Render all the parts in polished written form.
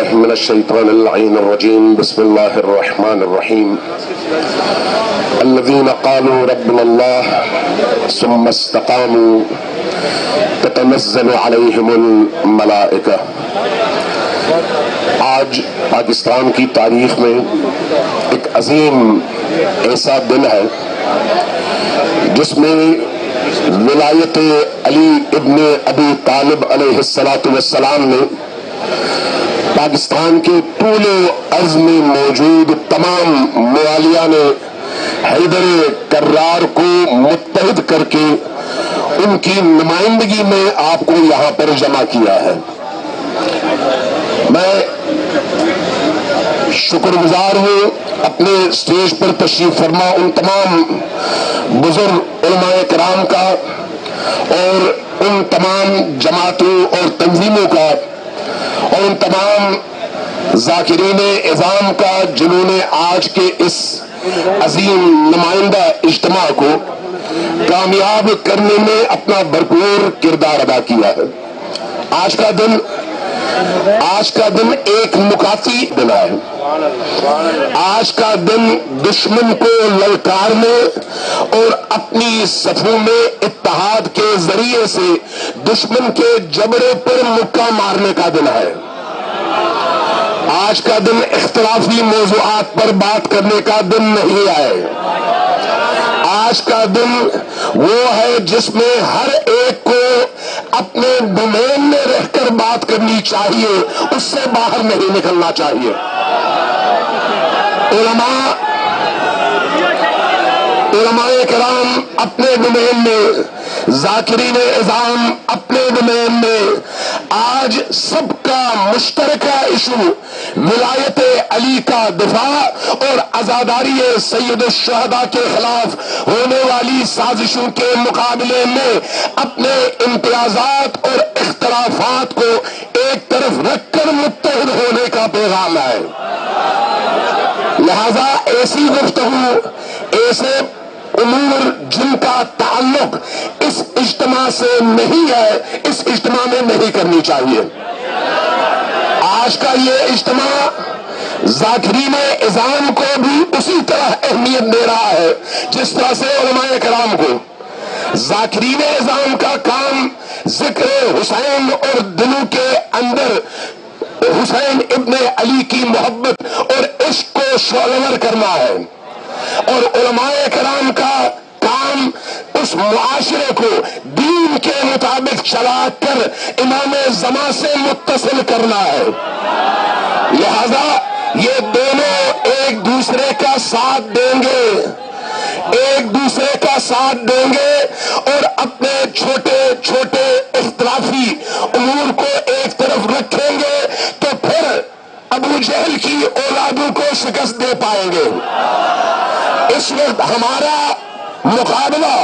بالله من الشيطان اللعين الرجيم. بسم الله الرحمن الرحيم. الذين قالوا ربنا الله ثم استقاموا تتنزل عليهم الملائكة. آج پاکستان کی تاریخ میں ایک عظیم ایسا دن ہے جس میں ولایت علی ابن ابی طالب علیہ السلام نے پاکستان کے طول و عرض میں موجود تمام موالیان حیدر کرار کو متحد کر کے ان کی نمائندگی میں آپ کو یہاں پر جمع کیا ہے. میں شکر گزار ہوں اپنے اسٹیج پر تشریف فرما ان تمام بزرگ علماء کرام کا اور ان تمام جماعتوں اور تنظیموں کا اور ان تمام ذاکرین اعظام کا جنہوں نے آج کے اس عظیم نمائندہ اجتماع کو کامیاب کرنے میں اپنا بھرپور کردار ادا کیا ہے. آج کا دن ایک مکافی دن ہے. آج کا دن دشمن کو للکارنے اور اپنی صفوں میں اتحاد کے ذریعے سے دشمن کے جبڑے پر مکہ مارنے کا دن ہے. آج کا دن اختلافی موضوعات پر بات کرنے کا دن نہیں ہے. آج کا دن وہ ہے جس میں ہر ایک کو اپنے ڈومین میں رہ کر بات کرنی چاہیے, اس سے باہر نہیں نکلنا چاہیے. علماء کرام اپنے ڈومین میں, ذاکرین اعظام اپنے ڈومین میں, آج سب کا مشترکہ ایشو ولایت علی کا دفاع اور عزاداری سید الشہداء کے خلاف ہونے والی سازشوں کے مقابلے میں اپنے امتیازات اور اختلافات کو ایک طرف رکھ کر متحد ہونے کا پیغام ہے. لہذا ایسی گفتگو, ایسے امور جن کا تعلق اس اجتماع سے نہیں ہے, اس اجتماع میں نہیں کرنی چاہیے. آج کا یہ اجتماع ذاکرین اعظام کو بھی اسی طرح اہمیت دے رہا ہے جس طرح سے علماء کرام کو. ذاکرین اعظام کا کام ذکر حسین اور دلوں کے اندر حسین ابن علی کی محبت اور عشق کو شعلور کرنا ہے, اور علماء کرام کا کام اس معاشرے کو دین کے مطابق چلا کر امام زمان سے متصل کرنا ہے. لہذا یہ دونوں ایک دوسرے کا ساتھ دیں گے, اور اپنے چھوٹے چھوٹے اختلافی امور کو ایک طرف رکھیں گے تو پھر ابو جہل کی اولادوں کو شکست دے پائیں گے. اس وقت ہمارا مقابلہ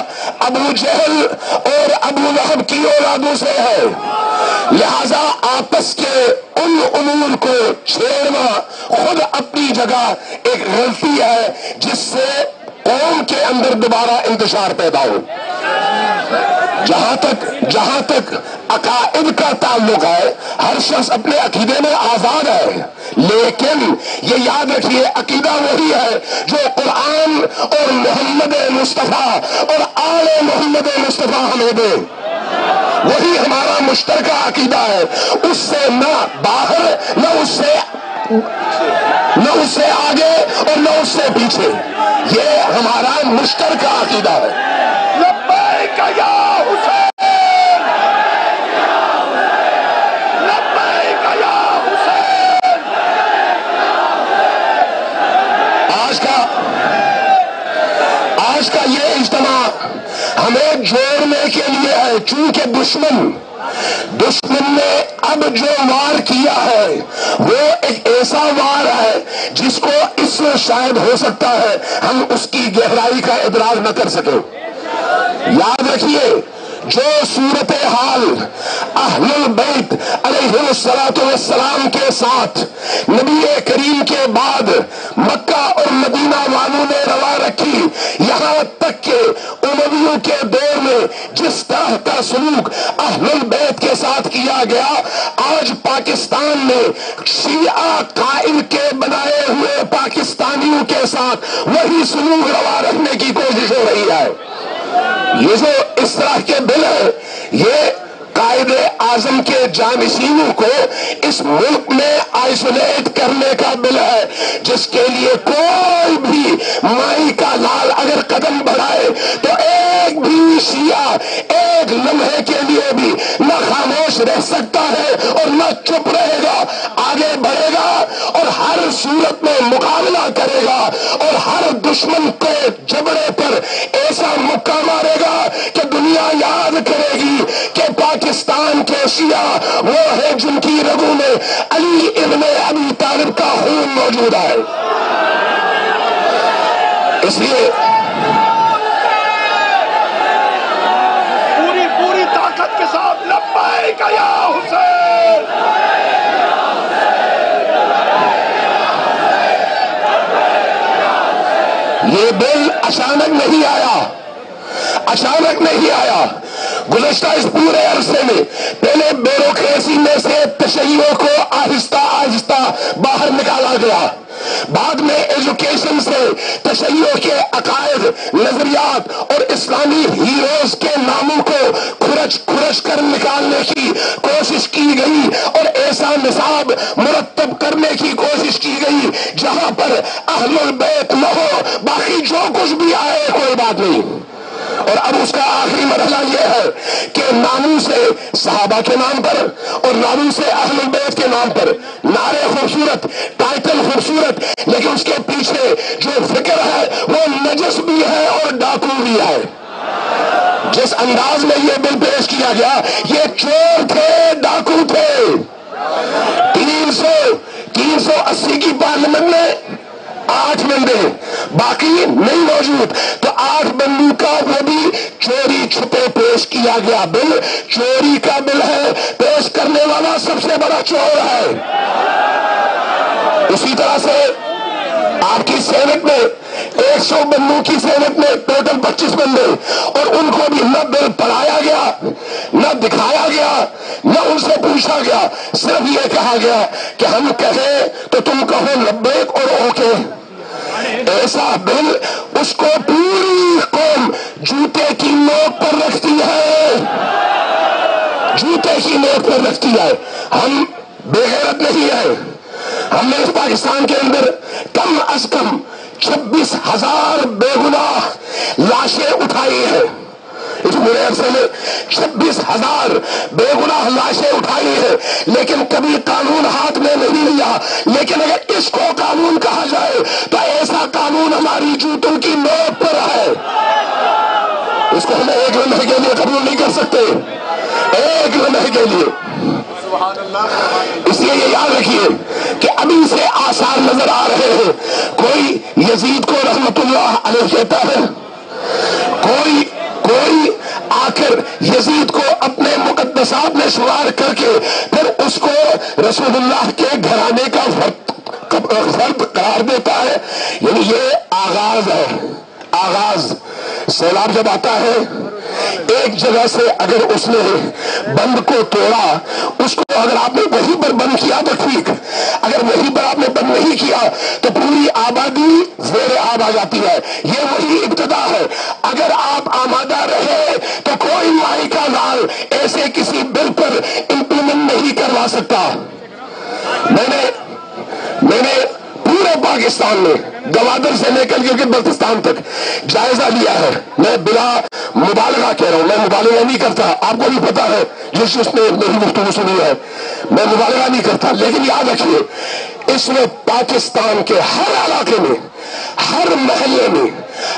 ابو جہل اور ابو لہب کی اولادوں سے ہے. لہذا آپس کے ان امور کو چھیڑنا خود اپنی جگہ ایک غلطی ہے جس سے قوم کے اندر دوبارہ انتشار پیدا ہو. جہاں تک عقائد کا تعلق ہے, ہر شخص اپنے عقیدے میں آزاد ہے, لیکن یہ یاد رکھیے عقیدہ وہی ہے جو قرآن اور محمد مصطفیٰ اور آل محمد مصطفیٰ ہمیں دے. وہی ہمارا مشترکہ عقیدہ ہے, اس سے نہ باہر, نہ اس سے آگے اور نہ اس سے پیچھے. یہ ہمارا مشترکہ عقیدہ ہے. لبیک یا حسین, لبیک یا حسین. آج کا یہ اجتماع ہمیں جوڑنے کے لیے ہے, چونکہ دشمن نے اب جو وار کیا ہے وہ ایک ایسا وار ہے جس کو اس میں شاید ہو سکتا ہے ہم اس کی گہرائی کا ادراک نہ کر سکیں. یاد رکھیے جو صورتحال اہل البیت علیہ الصلوۃ والسلام کے ساتھ نبی کریم کے بعد مکہ اور مدینہ والوں نے روا رکھی، یہاں تک کہ امویوں کے دور میں جس طرح کا سلوک اہل البیت کے ساتھ کیا گیا، آج پاکستان میں شیعہ قائل کے بنائے ہوئے پاکستانیوں کے ساتھ وہی سلوک روا رکھنے کی کوشش ہو رہی ہے۔ یہ جو اس طرح کے بل ہے، یہ قائد اعظم کے جانشینوں کو اس ملک میں آئسولیٹ کرنے کا بل ہے، جس کے لیے کوئی بھی مائی کا لال اگر قدم بڑھائے تو ایک بھی شیعہ ایک لمحے کے لیے بھی نہ خاموش رہ سکتا ہے اور نہ چپ رہے گا، آگے بڑھے گا اور ہر صورت میں مقابلہ کرے گا اور ہر دشمن کو جبڑے پر ایسا مکہ مارے گا کہ دنیا یاد کرے گی کہ پاکستان کے شیعہ وہ ہے جن کی رگوں میں علی ابن ابی طالب کا خون موجود ہے۔ اس لیے پوری طاقت کے ساتھ لبیک یا حسین، یہ بل اچانک نہیں آیا، گزشتہ اس پورے عرصے میں پہلے بیوروکریسی میں سے تشیع کو آہستہ آہستہ باہر نکالا گیا، بعد میں ایجوکیشن سے تشیع کے عقائد، نظریات اور اسلامی ہیروز کے ناموں کو کھرچ کر نکالنے کی کوشش کی گئی اور ایسا نصاب مرتب کرنے کی کوشش کی گئی جہاں پر اہل البیت نہ ہو، باقی جو کچھ بھی آئے کوئی بات نہیں۔ اور اب اس کا آخری مرحلہ یہ ہے کہ ناموں سے صحابہ کے نام پر اور ناموں سے اہل البیت کے نام پر نعرے خوبصورت، ٹائٹل خوبصورت، لیکن اس کے پیچھے جو فکر ہے وہ نجس بھی ہے اور ڈاکو بھی ہے۔ جس انداز میں یہ بل پیش کیا گیا، یہ چور تھے، ڈاکو تھے۔ 380 کی پارلیمنٹ میں 8 بندے باقی نہیں موجود، تو 8 بندوں کا وہ بھی چوری چھپے پیش کیا گیا بل، چوری کا بل ہے، پیش کرنے والا سب سے بڑا چور ہے۔ اسی طرح سے آپ کی سینٹ میں 100 بندوں کی سینٹ میں ٹوٹل 25 بندے، اور ان کو بھی نہ بل پڑھایا گیا، نہ دکھایا گیا، نہ ان سے پوچھا گیا، صرف یہ کہا گیا کہ ہم کہیں تو تم کہو لبیک اور اوکے۔ ایسا بل اس کو پوری قوم جوتے کی نوک پر رکھتی ہے، جوتے کی نوک پر رکھتی ہے۔ ہم بے غیرت نہیں ہیں، ہم نے اس پاکستان کے اندر کم از کم 26,000 بے گناہ لاشیں اٹھائی ہیں، اس پورے عرصے میں 26,000 بے گناہ لاشیں اٹھائی ہیں، لیکن کبھی قانون ہاتھ میں نہیں لیا۔ لیکن اگر اس کو قانون کہا جائے تو ایسا قانون ہماری جوتوں کی نوک پر ہے، اس کو ہم ایک لمحے کے لیے قبول نہیں کر سکتے، ایک لمحے کے لیے۔ اس لیے یہ یاد رکھیے کہ ابھی سے آثار نظر آ رہے ہیں۔ کوئی یزید کو رحمت اللہ علیہ کہتا ہے، کوئی آخر یزید کو اپنے مقدسات میں شمار کر کے پھر اس کو رسول اللہ کے گھرانے کا فرد قرار دیتا ہے۔ یعنی یہ آغاز ہے، آغاز۔ سیلاب جب آتا ہے، ایک جگہ سے اگر اس نے بند کو توڑا، اس کو اگر آپ نے وہیں پر بند کیا تو ٹھیک، اگر وہیں پر آپ نے بند نہیں کیا تو پوری آبادی زیر آب آ جاتی ہے۔ یہ وہی ابتدا ہے۔ اگر آپ آمادہ رہے تو کوئی مائی کا لال ایسے کسی بل پر امپلیمنٹ نہیں کروا سکتا۔ میں نے پورے پاکستان میں گوادر سے لے کر کے بلتستان تک جائزہ لیا ہے۔ میں بلا مبالغہ کہہ رہا ہوں، میں مبالغہ نہیں کرتا، آپ کو بھی پتا ہے جس نے میری گفتگو سنی ہے، میں مبالغہ نہیں کرتا۔ لیکن یاد رکھیے، اس میں پاکستان کے ہر علاقے میں، ہر محلے میں،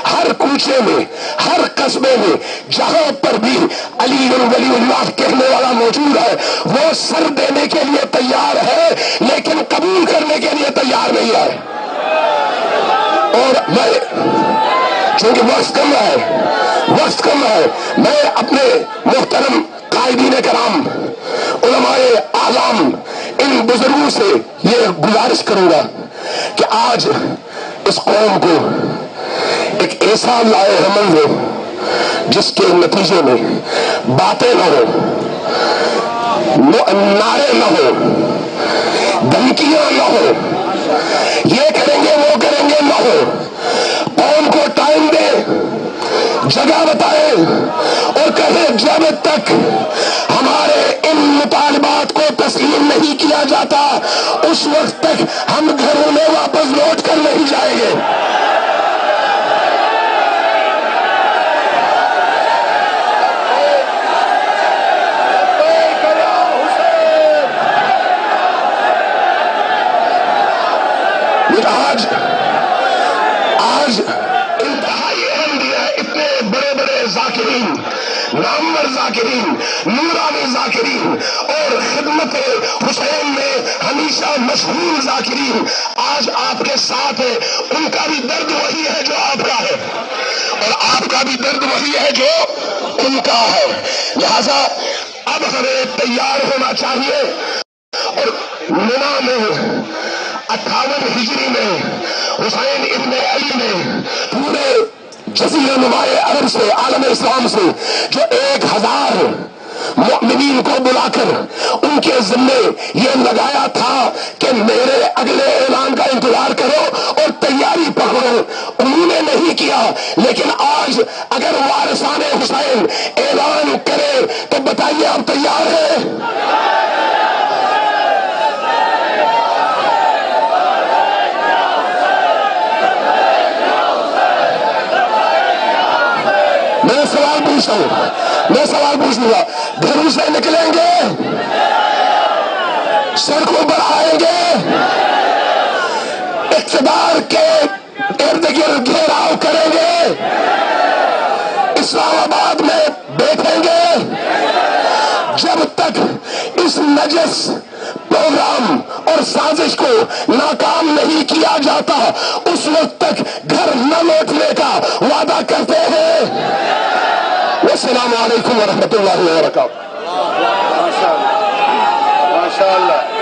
ہر کوچے میں، ہر قصبے میں جہاں پر بھی علی ولی اللہ کہنے والا موجود ہے، وہ سر دینے کے لیے تیار ہے لیکن قبول کرنے کے لیے تیار نہیں ہے۔ اور میں چونکہ وقت کم ہے میں اپنے محترم قائدین کرام، علماء اعظام، ان بزرگوں سے یہ گزارش کروں گا کہ آج اس قوم کو ایک ایسا لائے حمل ہو جس کے نتیجے میں باتیں نہ ہو، نعرے نہ ہو، دھمکیاں نہ ہو، یہ کریں گے وہ کریں گے نہ ہو۔ قوم کو ٹائم دے، جگہ بتائے اور کہے جب تک ہمارے ان مطالبات کو تسلیم نہیں کیا جاتا اس وقت تک ہم گھروں میں واپس لوٹ کر نہیں جائیں گے۔ آج انتہائی اہمیت ہے، اتنے بڑے بڑے ذاکرین، نامور ذاکرین، نورانی ذاکرین اور خدمت حسین میں ہمیشہ مشہور ذاکرین آج آپ کے ساتھ ہیں۔ ان کا بھی درد وہی ہے جو آپ کا ہے اور آپ کا بھی درد وہی ہے جو ان کا ہے، لہذا اب ہمیں تیار ہونا چاہیے۔ اور منا میں 58 ہجری میں حسین ابن علی نے پورے جزیرہ نمائے عرب سے، عالم اسلام سے جو 1000 مؤمنین کو بلا کر ان کے ذمے یہ لگایا تھا کہ میرے اگلے اعلان کا انتظار کرو اور تیاری پکڑو، انہوں نے نہیں کیا۔ لیکن آج اگر وارثان حسین اعلان کرے تو بتائیے آپ تیار ہیں؟ میں سوال پوچھوں گا، گھروں سے نکلیں گے، سڑکوں پر آئیں گے، اقتدار کے ارد گرد گھیراؤ کریں گے، اسلام آباد میں بیٹھیں گے، جب تک اس نجس پروگرام اور سازش کو ناکام نہیں کیا جاتا اس وقت تک گھر نہ لوٹنے کا وعدہ کرتے ہیں۔ السلام علیکم ورحمۃ اللہ وبرکاتہ۔ ماشاء اللہ، ماشاء اللہ۔